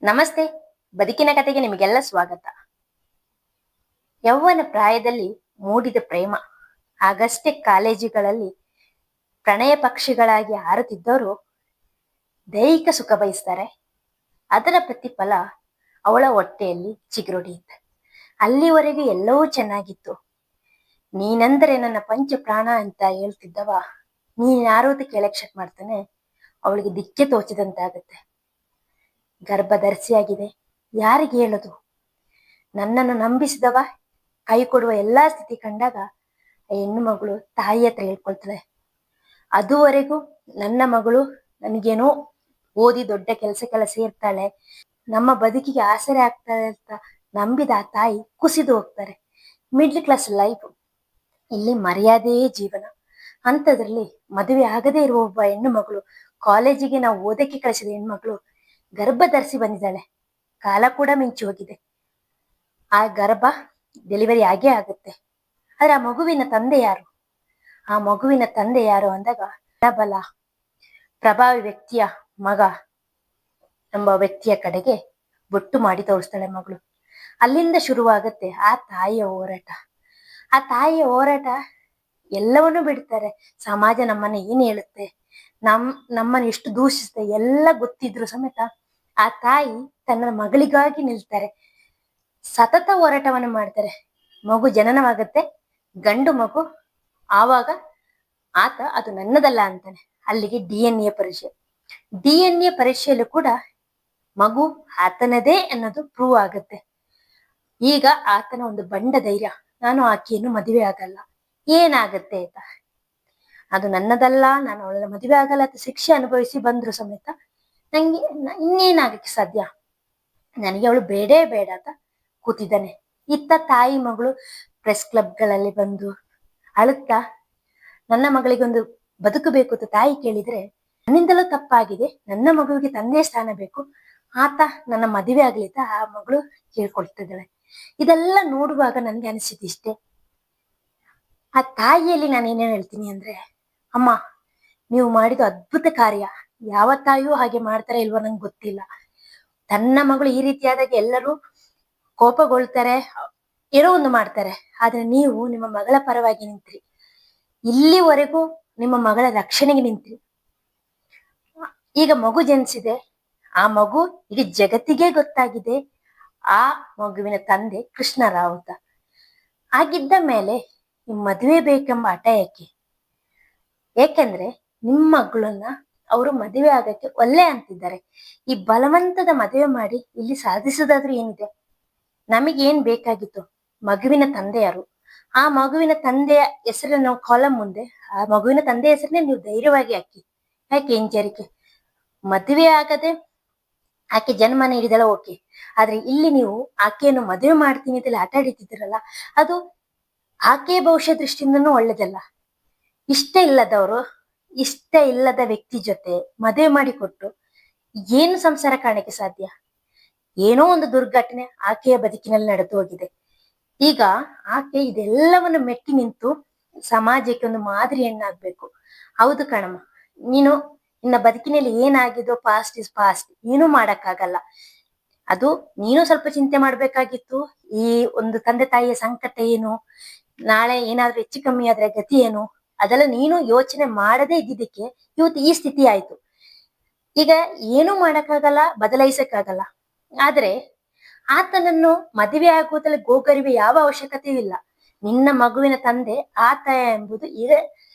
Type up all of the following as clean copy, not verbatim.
ನಮಸ್ತೆ. ಬದುಕಿನ ಕತೆಗೆ ನಿಮಗೆಲ್ಲ ಸ್ವಾಗತ. ಯೌವನ ಪ್ರಾಯದಲ್ಲಿ ಮೂಡಿದ ಪ್ರೇಮ, ಆಗಷ್ಟೇ ಕಾಲೇಜುಗಳಲ್ಲಿ ಪ್ರಣಯ ಪಕ್ಷಿಗಳಾಗಿ ಹಾರುತ್ತಿದ್ದವರು ದೈಹಿಕ ಸುಖ ಬಯಸ್ತಾರೆ. ಅದರ ಪ್ರತಿಫಲ ಅವಳ ಹೊಟ್ಟೆಯಲ್ಲಿ ಚಿಗುರೊಡೆಯುತ್ತೆ. ಅಲ್ಲಿವರೆಗೂ ಎಲ್ಲವೂ ಚೆನ್ನಾಗಿತ್ತು. ನೀನಂದರೆ ನನ್ನ ಪಂಚ ಪ್ರಾಣ ಅಂತ ಹೇಳ್ತಿದ್ದವ ನೀನ್ಯಾರು ಕೇಳಕ್ ಶಕ್ ಮಾಡ್ತಾನೆ. ಅವಳಿಗೆ ದಿಕ್ಕೆ ತೋಚಿದಂತಾಗತ್ತೆ. ಗರ್ಭಧರಿಸಿಯಾಗಿದೆ, ಯಾರಿಗೆ ಹೇಳೋದು? ನನ್ನನ್ನು ನಂಬಿಸಿದವ ಕೈ ಕೊಡುವ ಎಲ್ಲಾ ಸ್ಥಿತಿ ಕಂಡಾಗ ಹೆಣ್ಣು ಮಗಳು ತಾಯಿ ಹತ್ರ ಹೇಳ್ಕೊಳ್ತದೆ. ಅದುವರೆಗೂ ನನ್ನ ಮಗಳು ನನಗೇನೋ ಓದಿ ದೊಡ್ಡ ಕೆಲಸಕ್ಕೆಲ್ಲ ಸೇರ್ತಾಳೆ, ನಮ್ಮ ಬದುಕಿಗೆ ಆಸರೆ ಆಗ್ತಾಳೆ ಅಂತ ನಂಬಿದ ಆ ತಾಯಿ ಕುಸಿದು ಹೋಗ್ತಾರೆ. ಮಿಡ್ಲ್ ಕ್ಲಾಸ್ ಲೈಫ್, ಇಲ್ಲಿ ಮರ್ಯಾದೆಯೇ ಜೀವನ. ಅಂಥದ್ರಲ್ಲಿ ಮದುವೆ ಆಗದೇ ಇರುವ ಒಬ್ಬ ಹೆಣ್ಣು ಮಗಳು, ಕಾಲೇಜಿಗೆ ನಾವು ಓದಕ್ಕೆ ಕಳಿಸಿದ ಹೆಣ್ಮಗಳು ಗರ್ಭ ಧರಿಸಿ ಬಂದಿದ್ದಾಳೆ. ಕಾಲ ಕೂಡ ಮಿಂಚಿ ಹೋಗಿದೆ. ಆ ಗರ್ಭ ಡೆಲಿವರಿ ಆಗೇ ಆಗುತ್ತೆ. ಆದ್ರೆ ಆ ಮಗುವಿನ ತಂದೆ ಯಾರು? ಆ ಮಗುವಿನ ತಂದೆ ಯಾರು ಅಂದಾಗ ಬಲ ಪ್ರಭಾವಿ ವ್ಯಕ್ತಿಯ ಮಗ ಎಂಬ ವ್ಯಕ್ತಿಯ ಕಡೆಗೆ ಬೊಟ್ಟು ಮಾಡಿ ತೋರಿಸ್ತಾಳೆ ಮಗಳು. ಅಲ್ಲಿಂದ ಶುರುವಾಗತ್ತೆ ಆ ತಾಯಿಯ ಹೋರಾಟ. ಆ ತಾಯಿಯ ಹೋರಾಟ ಎಲ್ಲವನ್ನೂ ಬಿಡ್ತಾರೆ. ಸಮಾಜ ನಮ್ಮನ್ನ ಏನ್ ಹೇಳುತ್ತೆ, ನಮ್ಮನ್ನ ಎಷ್ಟು ದೂಷಿಸುತ್ತೆ ಎಲ್ಲ ಗೊತ್ತಿದ್ರು ಸಮೇತ ಆ ತಾಯಿ ತನ್ನ ಮಗಳಿಗಾಗಿ ನಿಲ್ತಾರೆ. ಸತತ ಹೋರಾಟವನ್ನು ಮಾಡ್ತಾರೆ. ಮಗು ಜನನವಾಗತ್ತೆ, ಗಂಡು ಮಗು. ಆವಾಗ ಆತ ಅದು ನನ್ನದಲ್ಲ ಅಂತಾನೆ. ಅಲ್ಲಿಗೆ DNA ಪರೀಕ್ಷೆಯಲ್ಲೂ ಕೂಡ ಮಗು ಆತನದೇ ಅನ್ನೋದು ಪ್ರೂವ್ ಆಗತ್ತೆ. ಈಗ ಆತನ ಒಂದು ಬಂಡ ಧೈರ್ಯ, ನಾನು ಆಕೆಯನ್ನು ಮದುವೆ ಆಗಲ್ಲ. ಏನಾಗತ್ತೆ ಆಯ್ತಾ, ಅದು ನನ್ನದಲ್ಲ, ನಾನು ಅವಳ ಮದುವೆ ಆಗಲ್ಲ ಅಂತ ಶಿಕ್ಷೆ ಅನುಭವಿಸಿ ಬಂದ್ರು ಸಮೇತ ನಂಗೆ ಇನ್ನೇನಾಗಕ್ಕೆ ಸಾಧ್ಯ, ನನಗೆ ಅವಳು ಬೇಡೇ ಬೇಡ ಅಂತ ಕೂತಿದ್ದಾನೆ. ಇತ್ತ ತಾಯಿ ಮಗಳು ಪ್ರೆಸ್ ಕ್ಲಬ್ಗಳಲ್ಲಿ ಬಂದು ಅಳುತ್ತಾ ನನ್ನ ಮಗಳಿಗೆ ಒಂದು ಬದುಕು ಬೇಕು ಅಂತ ತಾಯಿ ಕೇಳಿದ್ರೆ, ನನ್ನಿಂದಲೂ ತಪ್ಪಾಗಿದೆ, ನನ್ನ ಮಗುವಿಗೆ ತಂದೆ ಸ್ಥಾನ ಬೇಕು, ಆತ ನನ್ನ ಮದುವೆ ಆಗ್ಲಿ ಅಂತ ಆ ಮಗಳು ಕೇಳ್ಕೊಳ್ತಿದ್ದಾಳೆ. ಇದೆಲ್ಲ ನೋಡುವಾಗ ನನ್ಗೆ ಅನಿಸಿದಿಷ್ಟೇ, ಆ ತಾಯಿಯಲ್ಲಿ ನಾನು ಏನೇನ್ ಹೇಳ್ತೀನಿ ಅಂದ್ರೆ, ಅಮ್ಮ ನೀವು ಮಾಡಿದ ಅದ್ಭುತ ಕಾರ್ಯ. ಯಾವ ತಾಯಿಯೂ ಹಾಗೆ ಮಾಡ್ತಾರೆ ಇಲ್ವೋ ನಂಗೆ ಗೊತ್ತಿಲ್ಲ. ತನ್ನ ಮಗಳು ಈ ರೀತಿಯಾದಾಗ ಎಲ್ಲರೂ ಕೋಪಗೊಳ್ತಾರೆ, ಏನೋ ಒಂದು ಮಾಡ್ತಾರೆ. ಆದ್ರೆ ನೀವು ನಿಮ್ಮ ಮಗಳ ಪರವಾಗಿ ನಿಂತ್ರಿ, ಇಲ್ಲಿವರೆಗೂ ನಿಮ್ಮ ಮಗಳ ರಕ್ಷಣೆಗೆ ನಿಂತ್ರಿ. ಈಗ ಮಗು ಜನಿಸಿದೆ, ಆ ಮಗು ಈಗ ಜಗತ್ತಿಗೆ ಗೊತ್ತಾಗಿದೆ ಆ ಮಗುವಿನ ತಂದೆ ಕೃಷ್ಣರಾವ್ ಅಂತ. ಆಗಿದ್ದ ಮೇಲೆ ನಿಮ್ ಮದುವೆ ಬೇಕೆಂಬ ಹಠ ಯಾಕೆ? ಏಕೆಂದ್ರೆ ನಿಮ್ಮ ಮಗಳನ್ನ ಅವರು ಮದುವೆ ಆಗಕ್ಕೆ ಒಲ್ಲೆ ಅಂತಿದ್ದಾರೆ. ಈ ಬಲವಂತದ ಮದುವೆ ಮಾಡಿ ಇಲ್ಲಿ ಸಾಧಿಸೋದಾದ್ರೂ ಏನಿದೆ? ನಮಗೇನ್ ಬೇಕಾಗಿತ್ತು? ಮಗುವಿನ ತಂದೆ ಯಾರು? ಆ ಮಗುವಿನ ತಂದೆಯ ಹೆಸರನ್ನ ನಾವು ಕಾಲಂ ಮುಂದೆ ಆ ಮಗುವಿನ ತಂದೆ ಹೆಸರನ್ನೇ ನೀವು ಧೈರ್ಯವಾಗಿ ಹಾಕಿ. ಯಾಕೆ ಹಿಂಜರಿಕೆ? ಮದುವೆ ಆಗದೆ ಆಕೆ ಜನ್ಮ ನೀಡಿದಳ ಓಕೆ, ಆದ್ರೆ ಇಲ್ಲಿ ನೀವು ಆಕೆಯನ್ನು ಮದುವೆ ಮಾಡ್ತೀನಿ ಅಂತ ಆಟ ಹಿಡಿತಿದ್ದೀರಲ್ಲ, ಅದು ಆಕೆಯ ಭವಿಷ್ಯ ದೃಷ್ಟಿಯಿಂದನೂ ಒಳ್ಳೇದಲ್ಲ. ಇಷ್ಟ ಇಲ್ಲದ ವ್ಯಕ್ತಿ ಜೊತೆ ಮದುವೆ ಮಾಡಿಕೊಟ್ಟು ಏನು ಸಂಸಾರ ಕಾಣಕ್ಕೆ ಸಾಧ್ಯ? ಏನೋ ಒಂದು ದುರ್ಘಟನೆ ಆಕೆಯ ಬದುಕಿನಲ್ಲಿ ನಡೆದು ಹೋಗಿದೆ. ಈಗ ಆಕೆ ಇದೆಲ್ಲವನ್ನು ಮೆಟ್ಟಿ ನಿಂತು ಸಮಾಜಕ್ಕೆ ಒಂದು ಮಾದರಿ ಹೆಣ್ಣಾಗ್ಬೇಕು. ಹೌದು ಕಣಮ್ಮ, ನೀನು ನಿನ್ನ ಬದುಕಿನಲ್ಲಿ ಏನಾಗಿದೋ ಪಾಸ್ಟ್ ಇಸ್ ಪಾಸ್ಟ್, ಏನೂ ಮಾಡಕ್ಕಾಗಲ್ಲ. ಅದು ನೀನು ಸ್ವಲ್ಪ ಚಿಂತೆ ಮಾಡ್ಬೇಕಾಗಿತ್ತು. ಈ ಒಂದು ತಂದೆ ತಾಯಿಯ ಸಂಕಟ ಏನು, ನಾಳೆ ಏನಾದ್ರೂ ಹೆಚ್ಚು ಕಮ್ಮಿ ಆದ್ರೆ ಗತಿ ಏನು, ಅದೆಲ್ಲ ನೀನು ಯೋಚನೆ ಮಾಡದೇ ಇದ್ದಿದ್ದಕ್ಕೆ ಇವತ್ತು ಈ ಸ್ಥಿತಿ ಆಯ್ತು. ಈಗ ಏನೂ ಮಾಡಕ್ಕಾಗಲ್ಲ, ಬದಲಾಯಿಸಕ್ಕಾಗಲ್ಲ. ಆದ್ರೆ ಆತನನ್ನು ಮದುವೆ ಆಗುವುದಲ್ಲಿ ಗೋಗರಿವೆ ಯಾವ ಅವಶ್ಯಕತೆಯೂ ಇಲ್ಲ. ನಿನ್ನ ಮಗುವಿನ ತಂದೆ ಆತ ಎಂಬುದು ಈಗ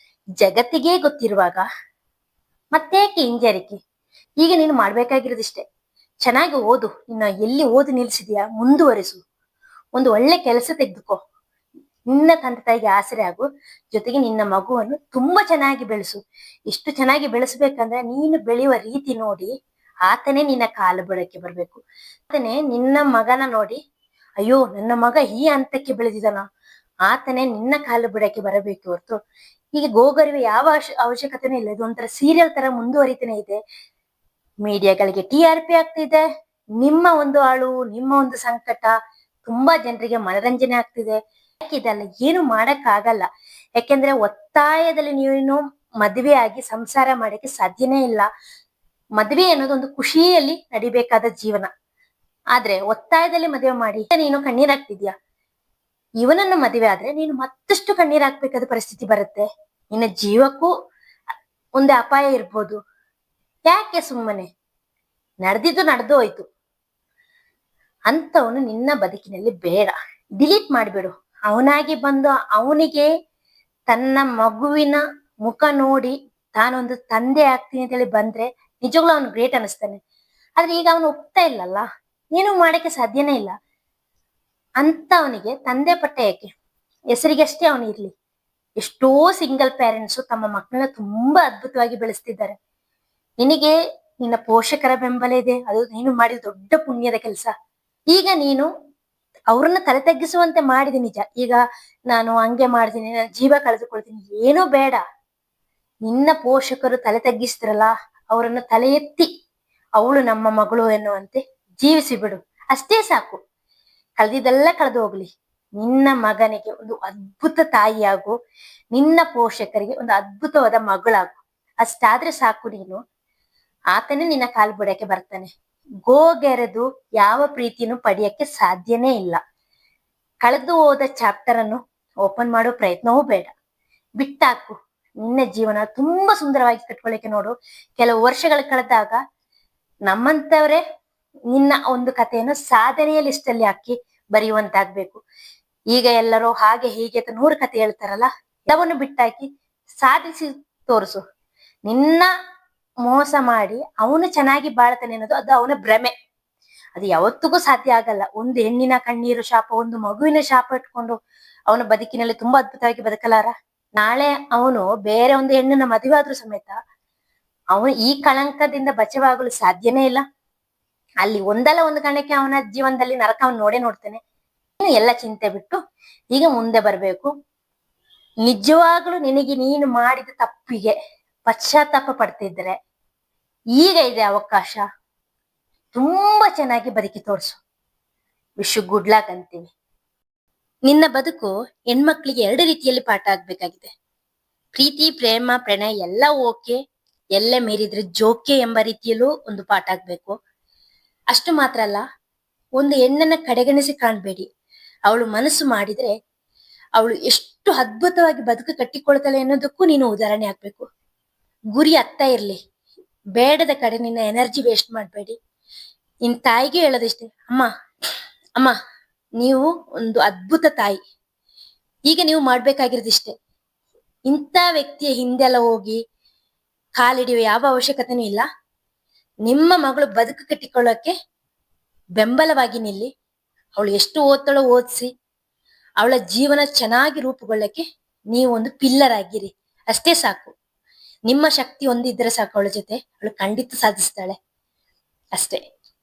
ಜಗತ್ತಿಗೆ ಗೊತ್ತಿರುವಾಗ ಮತ್ತೇಕೆ ಹಿಂಜರಿಕೆ? ಈಗ ನೀನು ಮಾಡ್ಬೇಕಾಗಿರೋದಿಷ್ಟೇ, ಚೆನ್ನಾಗಿ ಓದು. ನಿನ್ನ ಎಲ್ಲಿ ಓದು ನಿಲ್ಸಿದ್ಯಾ ಮುಂದುವರಿಸು, ಒಂದು ಒಳ್ಳೆ ಕೆಲಸ ತೆಗೆದುಕೋ, ನಿನ್ನ ತಂದೆ ತಾಯಿಗೆ ಆಸರೆ ಆಗು, ಜೊತೆಗೆ ನಿನ್ನ ಮಗುವನ್ನು ತುಂಬಾ ಚೆನ್ನಾಗಿ ಬೆಳೆಸು. ಎಷ್ಟು ಚೆನ್ನಾಗಿ ಬೆಳೆಸ್ಬೇಕಂದ್ರೆ ನೀನು ಬೆಳೆಯುವ ರೀತಿ ನೋಡಿ ಆತನೇ ನಿನ್ನ ಕಾಲು ಬುಡಕ್ಕೆ ಬರ್ಬೇಕು. ಆತನೇ ನಿನ್ನ ಮಗನ ನೋಡಿ, ಅಯ್ಯೋ ನನ್ನ ಮಗ ಈ ಹಂತಕ್ಕೆ ಬೆಳೆದಿದ್ದಾನ, ಆತನೇ ನಿನ್ನ ಕಾಲು ಬುಡಕ್ಕೆ ಬರಬೇಕು ಹೊರತು ಈಗ ಗೋಗರಿವೆ ಯಾವ ಅವಶ್ಯಕತೆನೂ ಇಲ್ಲ. ಇದು ಒಂಥರ ಸೀರಿಯಲ್ ತರ ಮುಂದುವರಿತಾನೆ ಇದೆ. ಮೀಡಿಯಾಗಳಿಗೆ TRP ಆಗ್ತಿದೆ, ನಿಮ್ಮ ಒಂದು ಅಳು, ನಿಮ್ಮ ಒಂದು ಸಂಕಟ ತುಂಬಾ ಜನರಿಗೆ ಮನರಂಜನೆ ಆಗ್ತಿದೆ. ಇದೆಲ್ಲ ಏನು ಮಾಡಕ್ ಆಗಲ್ಲ. ಯಾಕೆಂದ್ರೆ ಒತ್ತಾಯದಲ್ಲಿ ನೀವೇನು ಮದುವೆ ಆಗಿ ಸಂಸಾರ ಮಾಡಕ್ಕೆ ಸಾಧ್ಯನೇ ಇಲ್ಲ. ಮದುವೆ ಅನ್ನೋದು ಒಂದು ಖುಷಿಯಲ್ಲಿ ನಡಿಬೇಕಾದ ಜೀವನ. ಆದ್ರೆ ಒತ್ತಾಯದಲ್ಲಿ ಮದುವೆ ಮಾಡಿ ನೀನು ಕಣ್ಣೀರಾಗ್ತಿದ್ಯಾ. ಇವನನ್ನು ಮದುವೆ ಆದ್ರೆ ನೀನು ಮತ್ತಷ್ಟು ಕಣ್ಣೀರಾಗ್ಬೇಕಾದ ಪರಿಸ್ಥಿತಿ ಬರುತ್ತೆ. ನಿನ್ನ ಜೀವಕ್ಕೂ ಒಂದು ಅಪಾಯ ಇರ್ಬೋದು. ಯಾಕೆ ಸುಮ್ಮನೆ? ನಡೆದಿದ್ದು ನಡೆದು ಹೋಯ್ತು. ಅಂತವನು ನಿನ್ನ ಬದುಕಿನಲ್ಲಿ ಬೇಡ. ಡಿಲೀಟ್ ಮಾಡಿಬಿಡು. ಅವನಾಗಿ ಬಂದು ಅವನಿಗೆ ತನ್ನ ಮಗುವಿನ ಮುಖ ನೋಡಿ ತಾನೊಂದು ತಂದೆ ಆಗ್ತೀನಿ ಅಂತೇಳಿ ಬಂದ್ರೆ ನಿಜವಾಗ್ಲೂ ಅವನು ಗ್ರೇಟ್ ಅನಿಸ್ತಾನೆ. ಆದ್ರೆ ಈಗ ಅವನು ಒಪ್ತಾ ಇಲ್ಲಲ್ಲ, ಏನು ಮಾಡಕ್ಕೆ ಸಾಧ್ಯನೇ ಇಲ್ಲ. ಅಂತ ಅವನಿಗೆ ತಂದೆ ಪಟ್ಟ ಯಾಕೆ? ಹೆಸರಿಗಷ್ಟೇ ಅವನು ಇರ್ಲಿ. ಎಷ್ಟೋ ಸಿಂಗಲ್ ಪೇರೆಂಟ್ಸ್ ತಮ್ಮ ಮಕ್ಕಳನ್ನ ತುಂಬಾ ಅದ್ಭುತವಾಗಿ ಬೆಳೆಸ್ತಿದ್ದಾರೆ. ನಿನಗೆ ನಿನ್ನ ಪೋಷಕರ ಬೆಂಬಲ ಇದೆ, ಅದು ನೀನು ಮಾಡಿದ ದೊಡ್ಡ ಪುಣ್ಯದ ಕೆಲಸ. ಈಗ ನೀನು ಅವ್ರನ್ನ ತಲೆ ತಗ್ಗಿಸುವಂತೆ ಮಾಡಿದೆ ನಿಜ. ಈಗ ನಾನು ಹಂಗೆ ಮಾಡ್ತೀನಿ, ನಾನು ಜೀವ ಕಳೆದುಕೊಳ್ತೀನಿ, ಏನೂ ಬೇಡ. ನಿನ್ನ ಪೋಷಕರು ತಲೆ ತಗ್ಗಿಸ್ತಿರಲ್ಲ, ಅವರನ್ನು ತಲೆ ಎತ್ತಿ ಅವಳು ನಮ್ಮ ಮಗಳು ಎನ್ನುವಂತೆ ಜೀವಿಸಿ ಬಿಡು. ಅಷ್ಟೇ ಸಾಕು. ಕಳೆದಿದ್ದೆಲ್ಲ ಕಳೆದು ಹೋಗ್ಲಿ. ನಿನ್ನ ಮಗನಿಗೆ ಒಂದು ಅದ್ಭುತ ತಾಯಿಯಾಗು, ನಿನ್ನ ಪೋಷಕರಿಗೆ ಒಂದು ಅದ್ಭುತವಾದ ಮಗಳಾಗು. ಅಷ್ಟಾದ್ರೆ ಸಾಕು. ನೀನು ಆತನೇ ನಿನ್ನ ಕಾಲು ಬಿಡಕ್ಕೆ ಬರ್ತಾನೆ. ಗೋಗೆರೆದು ಯಾವ ಪ್ರೀತಿಯನ್ನು ಪಡೆಯಕ್ಕೆ ಸಾಧ್ಯನೇ ಇಲ್ಲ. ಕಳೆದು ಹೋದ ಚಾಪ್ಟರ್ ಅನ್ನು ಓಪನ್ ಮಾಡೋ ಪ್ರಯತ್ನವೂ ಬೇಡ. ಬಿಟ್ಟಾಕು. ನಿನ್ನ ಜೀವನ ತುಂಬಾ ಸುಂದರವಾಗಿ ಕಟ್ಕೊಳ್ಳಿಕ್ಕೆ ನೋಡು. ಕೆಲವು ವರ್ಷಗಳು ಕಳೆದಾಗ ನಮ್ಮಂತವರೇ ನಿನ್ನ ಒಂದು ಕಥೆಯನ್ನು ಸಾಧನೆಯ ಲಿಸ್ಟ್ ಅಲ್ಲಿ ಹಾಕಿ ಬರೆಯುವಂತಾಗ್ಬೇಕು. ಈಗ ಎಲ್ಲರೂ ಹಾಗೆ ಹೀಗೆ ಅಂತ 100 ಕಥೆ ಹೇಳ್ತಾರಲ್ಲ, ಎಲ್ಲವನ್ನು ಬಿಟ್ಟಾಕಿ ಸಾಧಿಸಿ ತೋರಿಸು. ನಿನ್ನ ಮೋಸ ಮಾಡಿ ಅವನು ಚೆನ್ನಾಗಿ ಬಾಳ್ತಾನೆ ಅನ್ನೋದು ಅದು ಅವನ ಭ್ರಮೆ. ಅದು ಯಾವತ್ತಿಗೂ ಸಾಧ್ಯ ಆಗಲ್ಲ. ಒಂದು ಹೆಣ್ಣಿನ ಕಣ್ಣೀರು ಶಾಪ, ಒಂದು ಮಗುವಿನ ಶಾಪ ಇಟ್ಕೊಂಡು ಅವನ ಬದುಕಿನಲ್ಲಿ ತುಂಬಾ ಅದ್ಭುತವಾಗಿ ಬದುಕಲಾರ. ನಾಳೆ ಅವನು ಬೇರೆ ಒಂದು ಹೆಣ್ಣನ್ನ ಮದುವೆ ಆದ್ರೂ ಸಮೇತ ಅವನು ಈ ಕಳಂಕದಿಂದ ಬಚಾವಾಗಲು ಸಾಧ್ಯನೇ ಇಲ್ಲ. ಅಲ್ಲಿ ಒಂದಲ್ಲ ಒಂದು ಕಣಕ್ಕೆ ಅವನ ಜೀವನದಲ್ಲಿ ನರಕ ಅವನು ನೋಡೇ ನೋಡ್ತಾನೆ. ಎಲ್ಲ ಚಿಂತೆ ಬಿಟ್ಟು ಈಗ ಮುಂದೆ ಬರ್ಬೇಕು. ನಿಜವಾಗ್ಲೂ ನಿನಗೆ ನೀನು ಮಾಡಿದ ತಪ್ಪಿಗೆ ಪಶ್ಚಾತ್ತಾಪ ಪಡ್ತಿದ್ರೆ ಈಗ ಇದೆ ಅವಕಾಶ. ತುಂಬಾ ಚೆನ್ನಾಗಿ ಬದುಕಿ ತೋರ್ಸು. ವಿಶ್ ಗುಡ್ ಲಕ್ ಅಂತೀವಿ. ನಿನ್ನ ಬದುಕು ಹೆಣ್ಮಕ್ಳಿಗೆ 2 ರೀತಿಯಲ್ಲಿ ಪಾಠ ಆಗ್ಬೇಕಾಗಿದೆ. ಪ್ರೀತಿ, ಪ್ರೇಮ, ಪ್ರಣಯ ಎಲ್ಲ ಓಕೆ, ಎಲ್ಲೇ ಮೀರಿದ್ರೆ ಜೋಕೆ ಎಂಬ ರೀತಿಯಲ್ಲೂ ಒಂದು ಪಾಠ ಆಗ್ಬೇಕು. ಅಷ್ಟು ಮಾತ್ರ ಅಲ್ಲ, ಒಂದು ಹೆಣ್ಣನ್ನ ಕಡೆಗಣಿಸಿ ಕಾಣ್ಬೇಡಿ. ಅವಳು ಮನಸ್ಸು ಮಾಡಿದ್ರೆ ಅವಳು ಎಷ್ಟು ಅದ್ಭುತವಾಗಿ ಬದುಕು ಕಟ್ಟಿಕೊಳ್ತಾಳೆ ಅನ್ನೋದಕ್ಕೂ ನೀನು ಉದಾಹರಣೆ ಆಗ್ಬೇಕು. ಗುರಿ ಹತ್ತಾ ಇರ್ಲಿ, ಬೇಡದ ಕಡೆ ನಿನ್ನ ಎನರ್ಜಿ ವೇಸ್ಟ್ ಮಾಡ್ಬೇಡಿ. ನಿನ್ ತಾಯಿಗೆ ಹೇಳೋದಿಷ್ಟೇ, ಅಮ್ಮ ಅಮ್ಮ ನೀವು ಒಂದು ಅದ್ಭುತ ತಾಯಿ. ಈಗ ನೀವು ಮಾಡ್ಬೇಕಾಗಿರೋದಿಷ್ಟೇ, ಇಂಥ ವ್ಯಕ್ತಿಯ ಹಿಂದೆಲ್ಲ ಹೋಗಿ ಕಾಲಿಡಿಯುವ ಯಾವ ಅವಶ್ಯಕತೆನೂ ಇಲ್ಲ. ನಿಮ್ಮ ಮಗಳು ಬದುಕು ಕಟ್ಟಿಕೊಳ್ಳೋಕೆ ಬೆಂಬಲವಾಗಿ ನಿಲ್ಲಿ. ಅವಳು ಎಷ್ಟು ಓದ್ತಾಳೋ ಓದಿಸಿ ಅವಳ ಜೀವನ ಚೆನ್ನಾಗಿ ರೂಪುಗೊಳ್ಳಕ್ಕೆ ನೀವು ಒಂದು ಪಿಲ್ಲರ್ ಆಗಿರಿ. ಅಷ್ಟೇ ಸಾಕು. ನಿಮ್ಮ ಶಕ್ತಿ ಒಂದಿದ್ರೆ ಸಾಕು. ಅವಳ ಜೊತೆ ಅವಳು ಖಂಡಿತ ಸಾಧಿಸ್ತಾಳೆ. ಅಷ್ಟೇ.